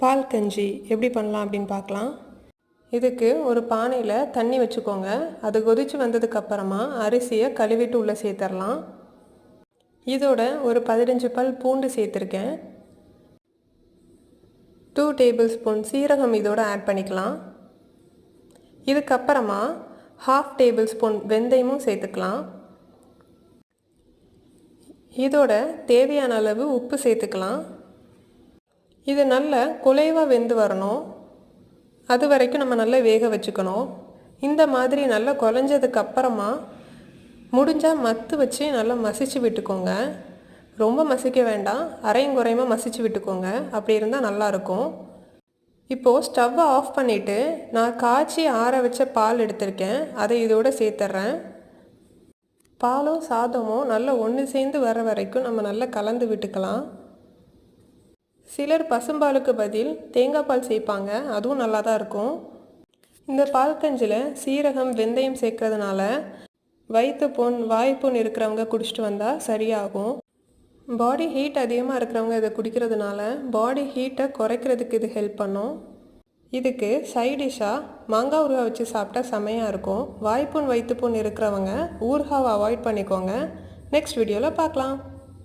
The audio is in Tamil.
பால் கஞ்சி எப்படி பண்ணலாம் அப்படின்னு பார்க்கலாம். இதுக்கு ஒரு பானையில் தண்ணி வச்சுக்கோங்க. அது கொதித்து வந்ததுக்கப்புறமா அரிசியை கழுவிட்டு உள்ளே சேர்த்துடலாம். இதோட ஒரு 15 பல் பூண்டு சேர்த்துருக்கேன். 2 டேபிள் ஸ்பூன் சீரகம் இதோட ஆட் பண்ணிக்கலாம். இதுக்கப்புறமா 1/2 டேபிள் ஸ்பூன் வெந்தயமும் சேர்த்துக்கலாம். இதோட தேவையான அளவு உப்பு சேர்த்துக்கலாம். இது நல்ல குலைவாக வெந்து வரணும். அது வரைக்கும் நம்ம நல்லா வேக வச்சுக்கணும். இந்த மாதிரி நல்லா குலைஞ்சதுக்கப்புறமா முடிஞ்சால் மத்து வச்சு நல்லா மசிச்சு விட்டுக்கோங்க. ரொம்ப மசிக்க வேண்டாம், அரையும் குறையுமா மசிச்சு விட்டுக்கோங்க. அப்படி இருந்தால் நல்லாயிருக்கும். இப்போது ஸ்டவ்வை ஆஃப் பண்ணிவிட்டு நான் காய்ச்சி ஆற வச்ச பால் எடுத்திருக்கேன். அதை இதோடு சேர்த்துட்றேன். பாலும் சாதமும் நல்லா ஒன்று சேர்ந்து வர வரைக்கும் நம்ம நல்லா கலந்து விட்டுக்கலாம். சிலர் பசும்பாலுக்கு பதில் தேங்காய் பால் சேர்ப்பாங்க, அதுவும் நல்லா தான் இருக்கும். இந்த பால் கஞ்சியில் சீரகம் வெந்தயம் சேர்க்கறதுனால வயிற்றுப்புண் வாய்ப்புண் இருக்கிறவங்க குடிச்சிட்டு வந்தால் சரியாகும். பாடி ஹீட் அதிகமாக இருக்கிறவங்க இதை குடிக்கிறதுனால பாடி ஹீட்டை குறைக்கிறதுக்கு இது ஹெல்ப் பண்ணும். இதுக்கு சைடிஷ்ஷாக மாங்காய் ஊறுகாய் வச்சு சாப்பிட்டா செமையாக இருக்கும். வாய்ப்புண் வயிற்றுப்புண் இருக்கிறவங்க ஊறுகாவை அவாய்ட் பண்ணிக்கோங்க. நெக்ஸ்ட் வீடியோவில் பார்க்கலாம்.